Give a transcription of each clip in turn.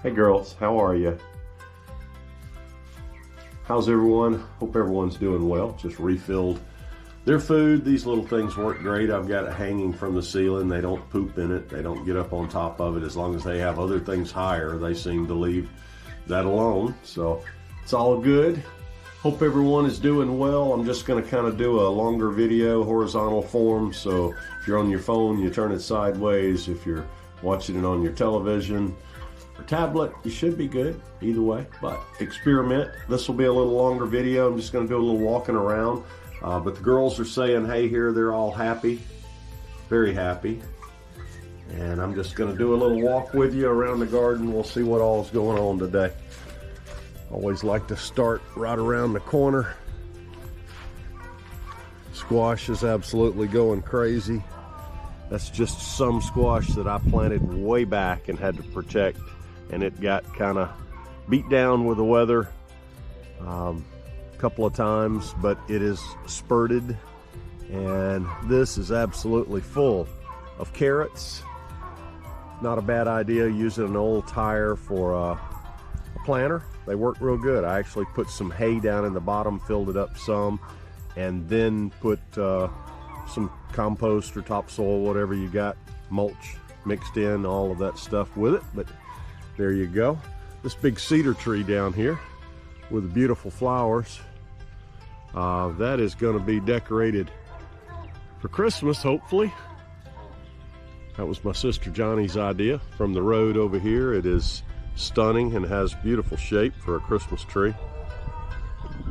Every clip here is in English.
Hey girls, how are you? How's everyone? Hope everyone's doing well. Just refilled their food. These little things work great. I've got it hanging from the ceiling. They don't poop in it. They don't get up on top of it. As long as they have other things higher, they seem to leave that alone. So it's all good. Hope everyone is doing well. I'm just going to kind of do a longer video, horizontal form. So if you're on your phone, you turn it sideways. If you're watching it on your television or tablet, you should be good either way, but experiment. This will be a little longer video. I'm just going to do a little walking around, but the girls are saying hey here. They're all happy, very happy, and I'm just going to do a little walk with you around the garden. We'll see what all's going on today. Always like to start right around the corner. Squash is absolutely going crazy. That's just some squash that I planted way back and had to protect, and it got kind of beat down with the weather a couple of times, but it is spurted, and this is absolutely full of carrots. Not a bad idea using an old tire for a planter. They work real good. I actually put some hay down in the bottom, filled it up some, and then put some compost or topsoil, whatever you got, mulch mixed in, all of that stuff with it. But there you go. This big cedar tree down here with the beautiful flowers, that is going to be decorated for Christmas, hopefully. That was my sister Johnny's idea. From the road over here, it is stunning and has beautiful shape for a Christmas tree.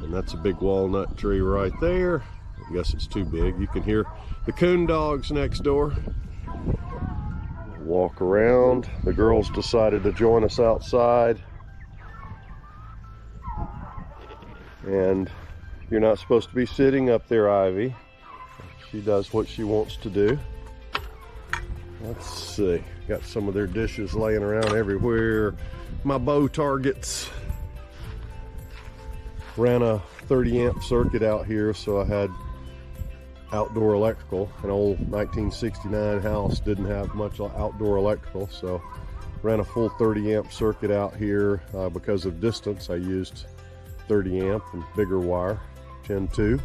And that's a big walnut tree right there. I guess it's too big. You can hear the coon dogs next door. Walk around. The girls decided to join us outside. And you're not supposed to be sitting up there, Ivy. She does what she wants to do. Let's see. Got some of their dishes laying around everywhere. My bow targets. Ran a 30 amp circuit out here, so I had outdoor electrical. An old 1969 house didn't have much outdoor electrical, so ran a full 30 amp circuit out here. Because of distance, I used 30 amp and bigger wire, 10-2,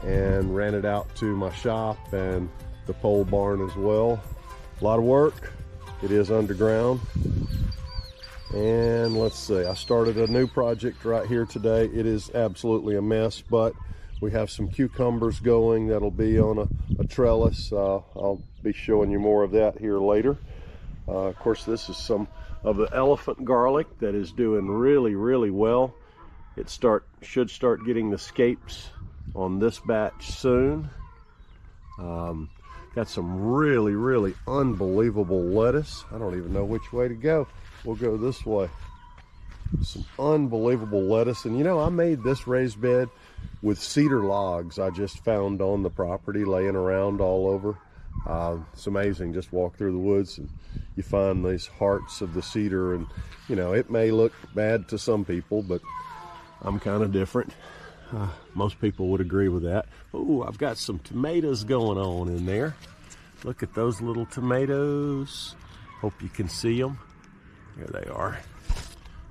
and ran it out to my shop and the pole barn as well. A lot of work. It is underground. And let's see, I started a new project right here today. It is absolutely a mess, but we have some cucumbers going that'll be on a trellis. I'll be showing you more of that here later. Of course, this is some of the elephant garlic that is doing really, really well. It should start getting the scapes on this batch soon. Got some really, really unbelievable lettuce. I don't even know which way to go. We'll go this way. Some unbelievable lettuce. And you know, I made this raised bed with cedar logs I just found on the property laying around all over. It's amazing. Just walk through the woods and you find these hearts of the cedar, and you know, it may look bad to some people, but I'm kind of different. Most people would agree with that. Oh, I've got some tomatoes going on in there. Look at those little tomatoes. Hope you can see them. There they are.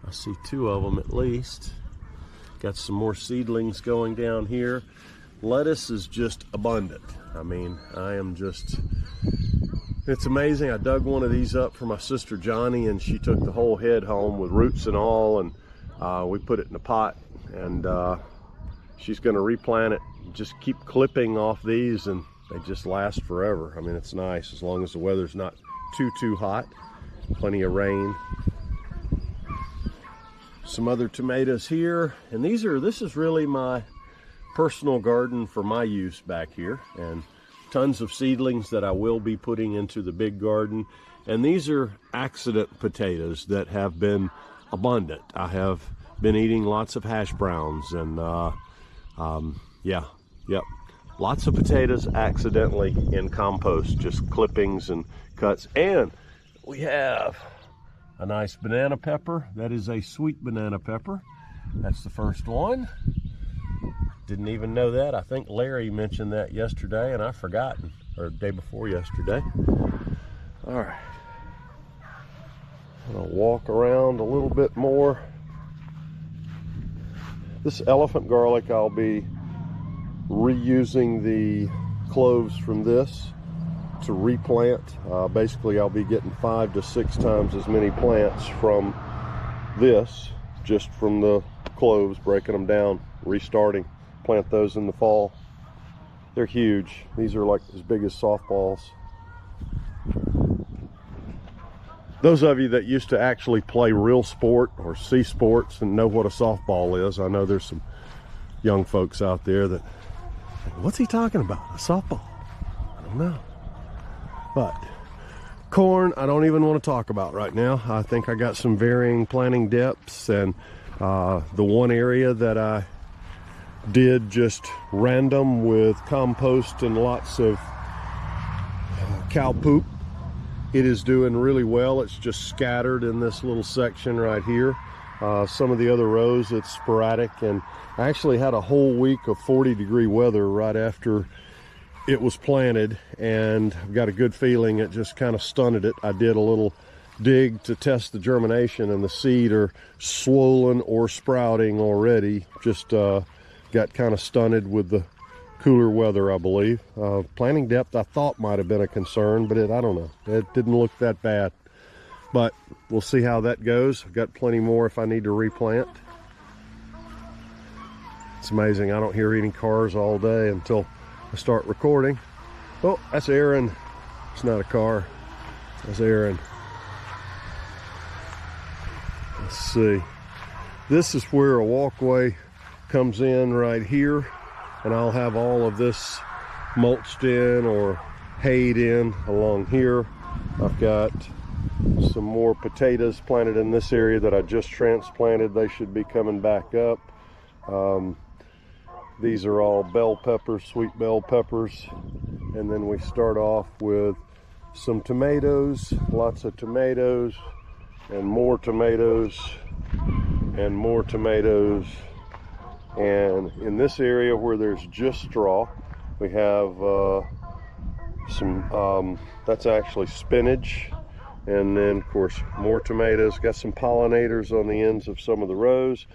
I see two of them at least. Got some more seedlings going down here. Lettuce is just abundant. I mean, it's amazing. I dug one of these up for my sister Johnny, and she took the whole head home with roots and all, and we put it in a pot, and she's going to replant it. Just keep clipping off these, and they just last forever. I mean, it's nice as long as the weather's not too hot. Plenty of rain. Some other tomatoes here, and this is really my personal garden for my use back here, and tons of seedlings that I will be putting into the big garden. And these are accident potatoes that have been abundant. I have been eating lots of hash browns, and lots of potatoes accidentally in compost, just clippings and cuts. And we have a nice banana pepper. That is a sweet banana pepper. That's the first one. Didn't even know that. I think Larry mentioned that yesterday and I've forgotten, or the day before yesterday. All right. I'll walk around a little bit more. This elephant garlic, I'll be reusing the cloves from this to replant. Basically, I'll be getting 5 to 6 times as many plants from this, just from the cloves, breaking them down, restarting. Plant those in the fall. They're huge. These are like as big as softballs. Those of you that used to actually play real sport or see sports and know what a softball is, I know there's some young folks out there that, what's he talking about? A softball? I don't know. But corn, I don't even want to talk about right now. I think I got some varying planting depths, and the one area that I did just random with compost and lots of cow poop, it is doing really well. It's just scattered in this little section right here. Some of the other rows, it's sporadic, and I actually had a whole week of 40-degree weather right after it was planted, and I've got a good feeling it just kind of stunted it. I did a little dig to test the germination, and the seed are swollen or sprouting already. Just got kind of stunted with the cooler weather, I believe. Planting depth I thought might have been a concern, but I don't know. It didn't look that bad. But we'll see how that goes. I've got plenty more if I need to replant. It's amazing. I don't hear any cars all day until I start recording. Oh, that's Aaron. It's not a car. That's Aaron. Let's see. This is where a walkway comes in right here, and I'll have all of this mulched in or hayed in along here. I've got some more potatoes planted in this area that I just transplanted. They should be coming back up. These are all bell peppers, sweet bell peppers. And then we start off with some tomatoes, lots of tomatoes, and more tomatoes, and more tomatoes. And in this area where there's just straw, we have some, that's actually spinach. And then, of course, more tomatoes. Got some pollinators on the ends of some of the rows.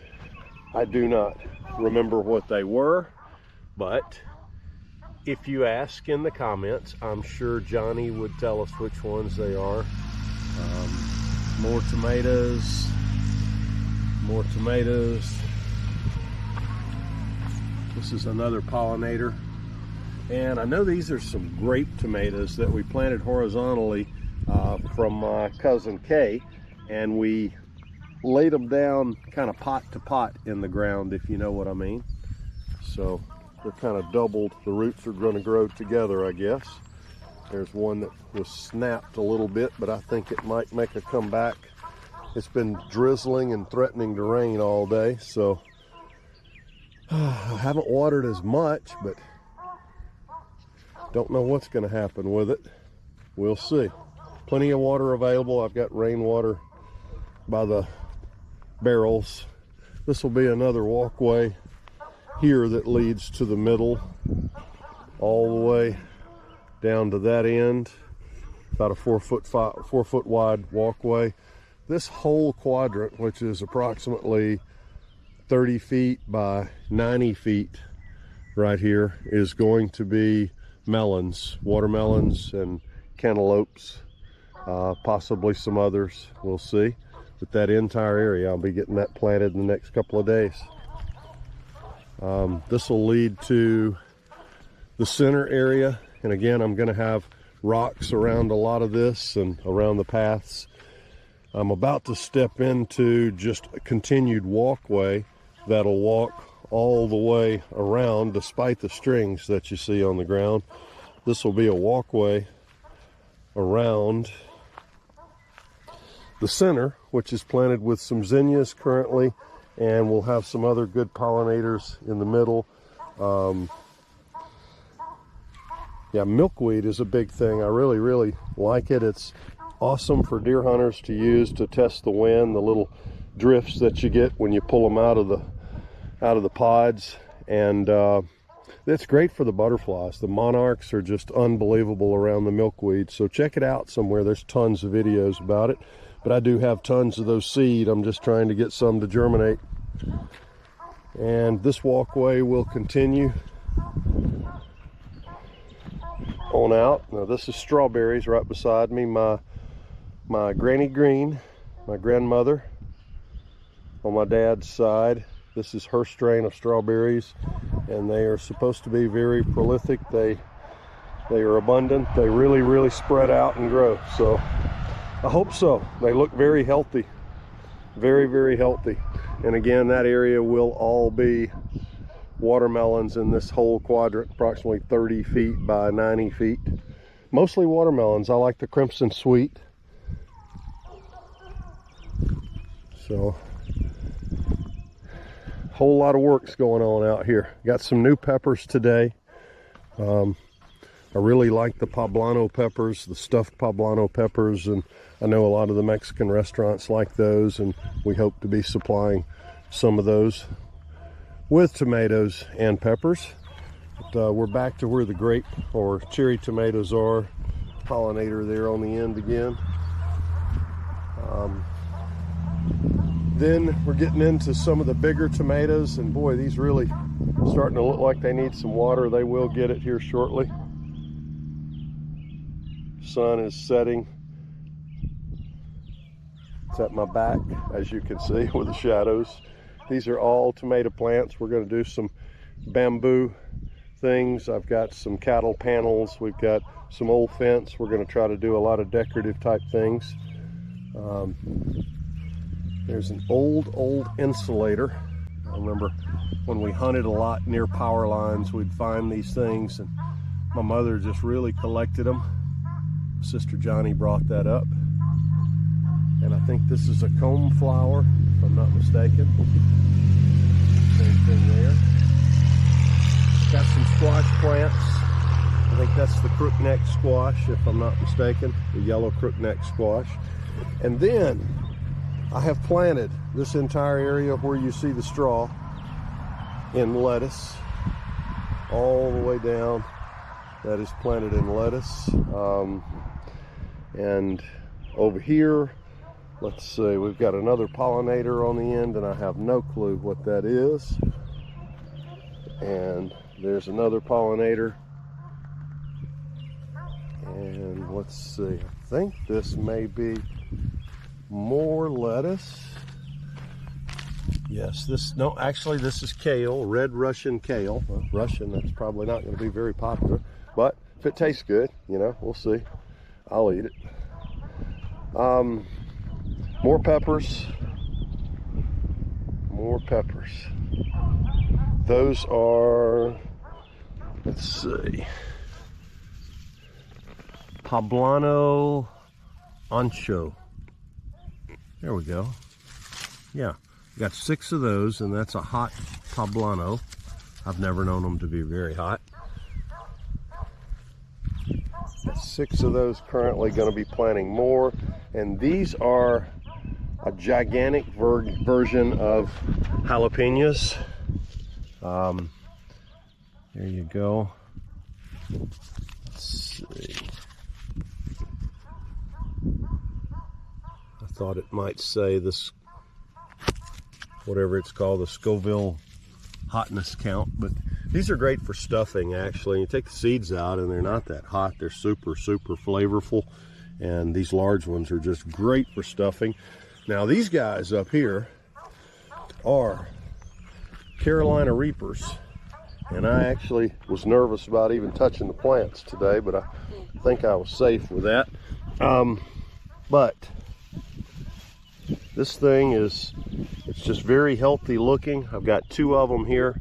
I do not remember what they were, but if you ask in the comments, I'm sure Johnny would tell us which ones they are. More tomatoes, more tomatoes. This is another pollinator. And I know these are some grape tomatoes that we planted horizontally from my cousin Kay, and we laid them down kind of pot to pot in the ground, if you know what I mean. So they're kind of doubled. The roots are going to grow together, I guess. There's one that was snapped a little bit, but I think it might make a comeback. It's been drizzling and threatening to rain all day, so I haven't watered as much, but don't know what's going to happen with it. We'll see. Plenty of water available. I've got rainwater by the barrels. This will be another walkway here that leads to the middle, all the way down to that end. About a 4 foot wide walkway. This whole quadrant, which is approximately 30 feet by 90 feet right here, is going to be melons, watermelons and cantaloupes, possibly some others, we'll see. But that entire area, I'll be getting that planted in the next couple of days. This will lead to the center area, and again, I'm going to have rocks around a lot of this and around the paths. I'm about to step into just a continued walkway that'll walk all the way around, despite the strings that you see on the ground. This will be a walkway around the center, which is planted with some zinnias currently, and we'll have some other good pollinators in the middle. Yeah, milkweed is a big thing. I really like it. It's awesome for deer hunters to use to test the wind, the little drifts that you get when you pull them out of the pods. And it's great for the butterflies. The monarchs are just unbelievable around the milkweed. So check it out somewhere. There's tons of videos about it. but I do have tons of those seed. I'm just trying to get some to germinate. And this walkway will continue on out. Now this is strawberries right beside me. My Granny Green, my grandmother on my dad's side. This is her strain of strawberries, and they are supposed to be very prolific. They are abundant. They really spread out and grow. So I hope so. They look very healthy, very healthy. And again, that area will all be watermelons in this whole quadrant, approximately 30 feet by 90 feet. Mostly watermelons. I like the Crimson Sweet. So whole lot of work's going on out here. Got some new peppers today. I really like the poblano peppers, the stuffed poblano peppers, and I know a lot of the Mexican restaurants like those, and we hope to be supplying some of those with tomatoes and peppers. But we're back to where the grape or cherry tomatoes are. Pollinator there on the end again. Then we're getting into some of the bigger tomatoes, and boy, these really starting to look like they need some water. They will get it here shortly. Sun is setting. It's at my back, as you can see, with the shadows. These are all tomato plants. We're going to do some bamboo things. I've got some cattle panels. We've got some old fence. We're going to try to do a lot of decorative type things. There's an old insulator. I remember when we hunted a lot near power lines, we'd find these things, and my mother just really collected them. Sister Johnny brought that up. And I think this is a comb flower, if I'm not mistaken. Same thing there. Got some squash plants. I think that's the crookneck squash, if I'm not mistaken, the yellow crookneck squash. And then I have planted this entire area where you see the straw in lettuce, all the way down. That is planted in lettuce. And over here, let's see, we've got another pollinator on the end, and I have no clue what that is. And there's another pollinator. And let's see, I think this may be more lettuce. Yes, actually this is kale, red Russian kale. Well, Russian, that's probably not going to be very popular, but if it tastes good, you know, we'll see. I'll eat it. More peppers. More peppers. Those are, let's see, poblano ancho. There we go. Yeah, got 6 of those, and that's a hot poblano. I've never known them to be very hot. 6 of those currently, going to be planting more, and these are a gigantic version of jalapenos. There you go. Let's see. I thought it might say this, whatever it's called, the Scoville hotness count, but these are great for stuffing. Actually, you take the seeds out and they're not that hot. They're super flavorful, and these large ones are just great for stuffing. Now these guys up here are Carolina Reapers, and I actually was nervous about even touching the plants today, but I think I was safe with that. But this thing it's just very healthy looking. I've got 2 of them here,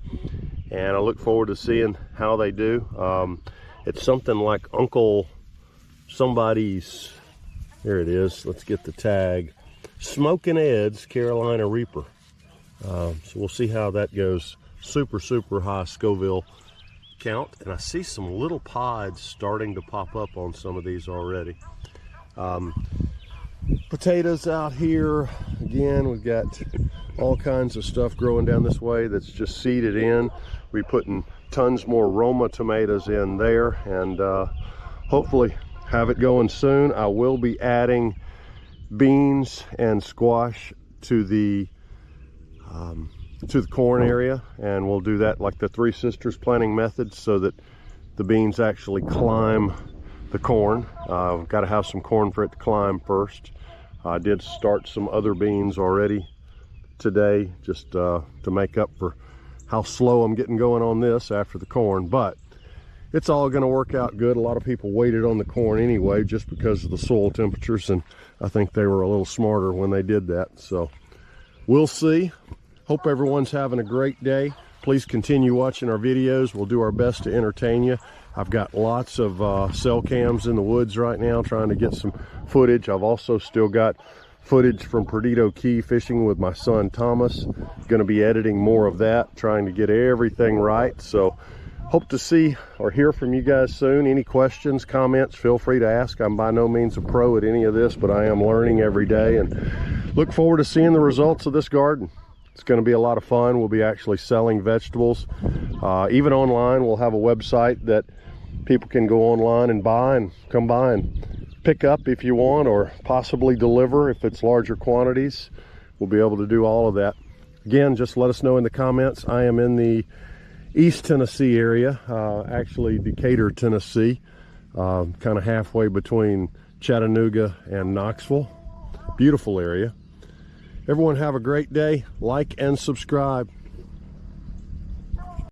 and I look forward to seeing how they do. It's something like Uncle somebody's, there it is, let's get the tag, Smoking Ed's Carolina Reaper. So we'll see how that goes. Super high Scoville count, and I see some little pods starting to pop up on some of these already. Potatoes out here, again, we've got all kinds of stuff growing down this way that's just seeded in. We're putting tons more Roma tomatoes in there, and hopefully have it going soon. I will be adding beans and squash to the corn area, and we'll do that like the Three Sisters planting method so that the beans actually climb the corn. We've got to have some corn for it to climb first. I did start some other beans already today just to make up for how slow I'm getting going on this after the corn, but it's all going to work out good. A lot of people waited on the corn anyway just because of the soil temperatures, and I think they were a little smarter when they did that. So we'll see. Hope everyone's having a great day. Please continue watching our videos. We'll do our best to entertain you. I've got lots of cell cams in the woods right now trying to get some footage. I've also still got footage from Perdido Key fishing with my son Thomas. Going to be editing more of that, trying to get everything right. So hope to see or hear from you guys soon. Any questions, comments, feel free to ask. I'm by no means a pro at any of this, but I am learning every day and look forward to seeing the results of this garden. It's going to be a lot of fun. We'll be actually selling vegetables. Even online, we'll have a website that people can go online and buy and come by and pick up if you want, or possibly deliver if it's larger quantities. We'll be able to do all of that. Again, just let us know in the comments. I am in the East Tennessee area, actually Decatur, Tennessee, kind of halfway between Chattanooga and Knoxville. Beautiful area. Everyone have a great day. Like and subscribe.